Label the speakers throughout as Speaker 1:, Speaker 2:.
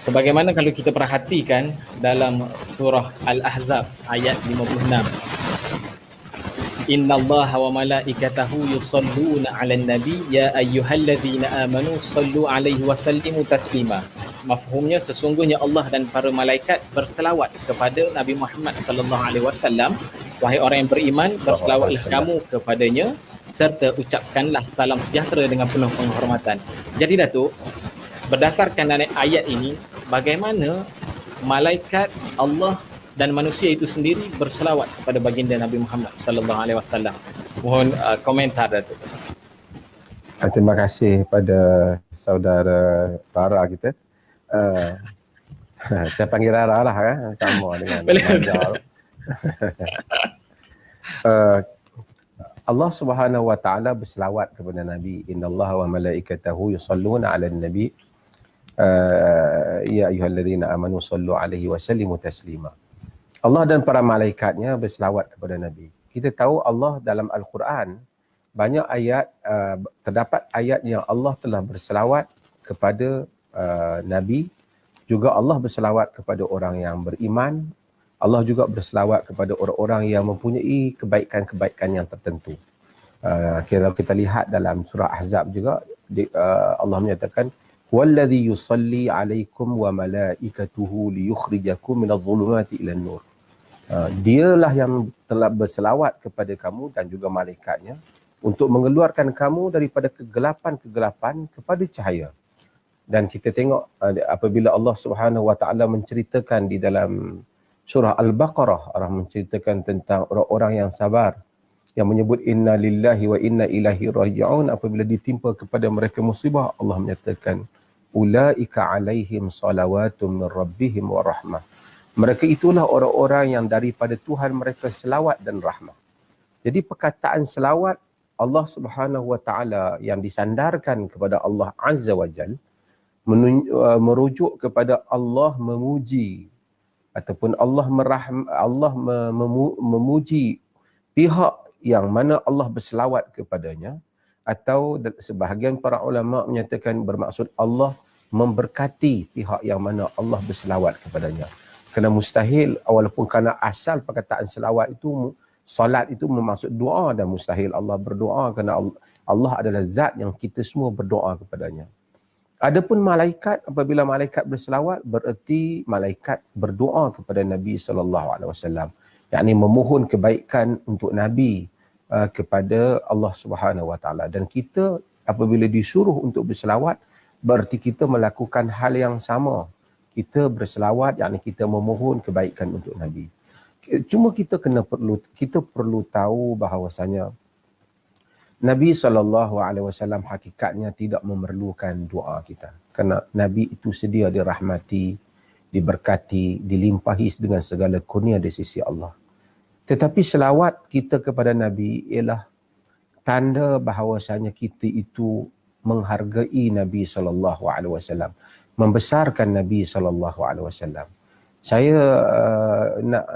Speaker 1: Sebagaimana kalau kita perhatikan dalam surah Al-Ahzab ayat 56. Innallaha wa malaikatahu yusalluna 'alan nabi ya ayyuhalladzina amanu sallu 'alaihi wa sallimu taslima. Mafhumnya, sesungguhnya Allah dan para malaikat berselawat kepada Nabi Muhammad sallallahu alaihi wasallam. Wahai orang yang beriman, berselawatlah kamu kepadanya serta ucapkanlah salam sejahtera dengan penuh penghormatan. Jadi Datuk, berdasarkan ayat ini, bagaimana malaikat, Allah dan manusia itu sendiri berselawat kepada baginda Nabi Muhammad sallallahu alaihi wasallam. Mohon komentar Datuk.
Speaker 2: Terima kasih pada saudara Rara kita. Saya panggil Rara lah kan, sama dengan Mazhar. Allah Subhanahu wa taala berselawat kepada Nabi. Innallaha wa malaikatahu yusalluna 'alan nabi ya ayyuhalladzina amanu sallu 'alaihi wa sallimu taslima. Allah dan para malaikatnya berselawat kepada Nabi. Kita tahu Allah dalam Al-Quran banyak ayat, terdapat ayat yang Allah telah berselawat kepada Nabi. Juga Allah berselawat kepada orang yang beriman. Allah juga berselawat kepada orang-orang yang mempunyai kebaikan-kebaikan yang tertentu. Kalau kita lihat dalam surah Ahzab juga, Allah menyatakan, "Wallazi yusalli 'alaikum wa malaikatuhu liyukhrijakum minadh-dhulumati ilan nur." Dialah yang telah berselawat kepada kamu dan juga malaikatnya untuk mengeluarkan kamu daripada kegelapan-kegelapan kepada cahaya. Dan kita tengok apabila Allah Subhanahu wa taala menceritakan di dalam surah Al-Baqarah, Allah menceritakan tentang orang-orang yang sabar, yang menyebut inna lillahi wa inna ilaihi raji'un. Apabila ditimpa kepada mereka musibah, Allah menyatakan ulaika alaihim salawatun min rabbihim wa rahmah. Mereka itulah orang-orang yang daripada Tuhan mereka selawat dan rahmah. Jadi perkataan selawat Allah Subhanahu wa taala yang disandarkan kepada Allah Azza wa Jal merujuk kepada Allah memuji ataupun Allah memuji pihak yang mana Allah berselawat kepadanya, atau sebahagian para ulama menyatakan bermaksud Allah memberkati pihak yang mana Allah berselawat kepadanya. Kerana mustahil, walaupun kerana asal perkataan selawat itu, salat itu bermaksud doa, dan mustahil Allah berdoa kerana Allah adalah zat yang kita semua berdoa kepadanya. Adapun malaikat, apabila malaikat berselawat, bererti malaikat berdoa kepada Nabi SAW. Yakni memohon kebaikan untuk Nabi kepada Allah Subhanahu Wa Taala. Dan kita apabila disuruh untuk berselawat, bererti kita melakukan hal yang sama. Kita berselawat, yakni kita memohon kebaikan untuk Nabi. Cuma kita perlu tahu bahawasanya Nabi SAW hakikatnya tidak memerlukan doa kita. Kerana Nabi itu sedia dirahmati, diberkati, dilimpahi dengan segala kurnia di sisi Allah. Tetapi selawat kita kepada Nabi ialah tanda bahawasanya kita itu menghargai Nabi SAW, membesarkan Nabi SAW. Saya nak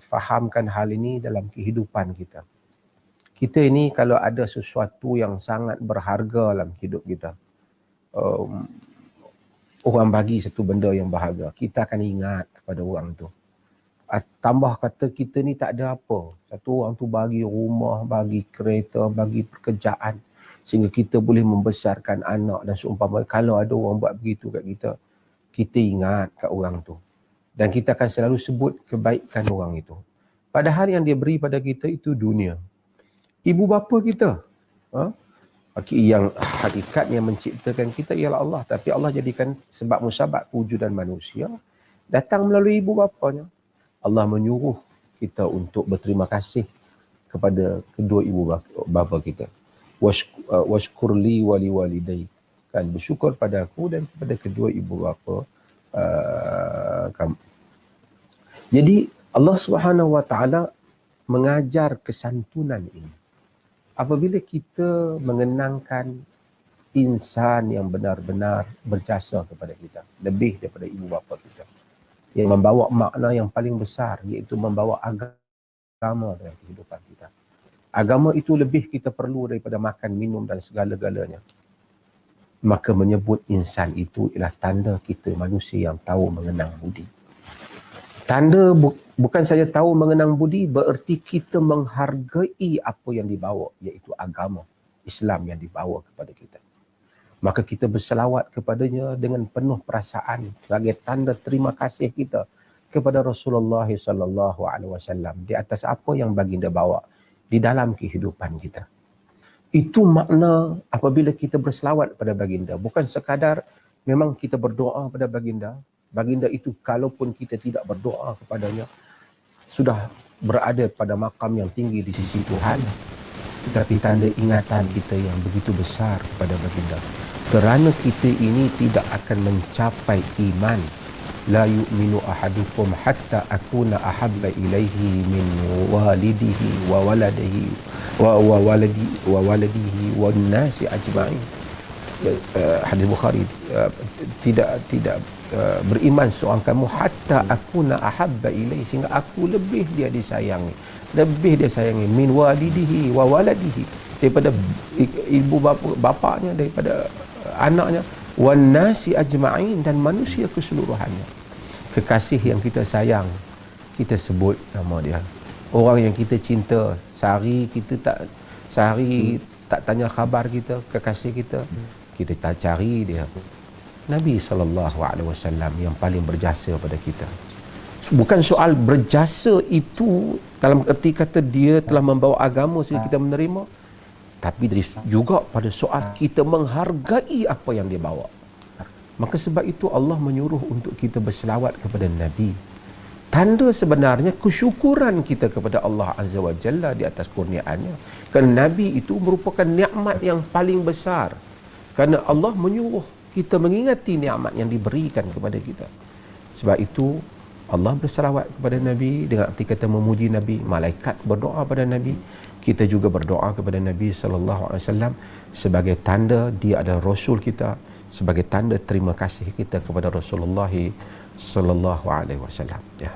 Speaker 2: fahamkan hal ini dalam kehidupan kita. Kita ini kalau ada sesuatu yang sangat berharga dalam hidup kita, orang bagi satu benda yang berharga, kita akan ingat kepada orang tu. Tambah kata kita ni tak ada apa, satu orang tu bagi rumah, bagi kereta, bagi pekerjaan, sehingga kita boleh membesarkan anak dan seumpama. Kalau ada orang buat begitu kat kita, kita ingat kat orang tu. Dan kita akan selalu sebut kebaikan orang itu. Padahal yang dia beri pada kita itu dunia. Ibu bapa kita, yang hakikatnya menciptakan kita ialah Allah. Tapi Allah jadikan sebab musabab wujudan manusia datang melalui ibu bapanya. Allah menyuruh kita untuk berterima kasih kepada kedua ibu bapa kita. Washkurli wali walidai, kan, bersyukur pada aku dan kepada kedua ibu bapa kamu. Jadi Allah Subhanahu wa taala mengajar kesantunan ini. Apabila kita mengenangkan insan yang benar-benar berjasa kepada kita, lebih daripada ibu bapa kita, yang membawa makna yang paling besar, iaitu membawa agama dalam kehidupan kita. Agama itu lebih kita perlu daripada makan, minum dan segala-galanya. maka menyebut insan itu ialah tanda kita manusia yang tahu mengenang budi. Tanda bukan saja tahu mengenang budi, bererti kita menghargai apa yang dibawa, iaitu agama Islam yang dibawa kepada kita. Maka kita berselawat kepadanya dengan penuh perasaan sebagai tanda terima kasih kita kepada Rasulullah sallallahu alaihi wasallam di atas apa yang baginda bawa di dalam kehidupan kita. Itu makna apabila kita berselawat pada baginda. Bukan sekadar memang kita berdoa pada baginda. Baginda itu kalaupun kita tidak berdoa kepadanya, sudah berada pada makam yang tinggi di sisi Tuhan. Tetapi tanda ingatan kita yang begitu besar kepada baginda. Kerana kita ini tidak akan mencapai iman. La yu'minu ahadukum hatta akuna ahabba ilaihi min walidihi wa waladihi wa waladihi wan nasi ajma'in. Hadis Bukhari, tidak beriman seorang kamu hatta akuna ahabba ilaihi, sehingga aku lebih dia sayangi min walidihi wa waladihi, daripada ibu bapanya, daripada anaknya, wan nasi ajma'in, dan manusia keseluruhannya. Kekasih yang kita sayang, kita sebut nama dia. Orang yang kita cinta, sehari tak tanya khabar kita, kekasih kita tak cari dia. Nabi SAW yang paling berjasa pada kita. Bukan soal berjasa itu dalam erti kata dia telah membawa agama sehingga kita menerima, tapi juga pada soal kita menghargai apa yang dia bawa. Maka sebab itu Allah menyuruh untuk kita berselawat kepada Nabi. Tanda sebenarnya kesyukuran kita kepada Allah Azza wa Jalla di atas kurniaannya. Kerana Nabi itu merupakan nikmat yang paling besar. Kerana Allah menyuruh kita mengingati nikmat yang diberikan kepada kita. Sebab itu Allah berselawat kepada Nabi dengan arti kata memuji Nabi. Malaikat berdoa pada Nabi. Kita juga berdoa kepada Nabi SAW sebagai tanda dia adalah Rasul kita, sebagai tanda terima kasih kita kepada Rasulullah sallallahu alaihi wasallam. Ya.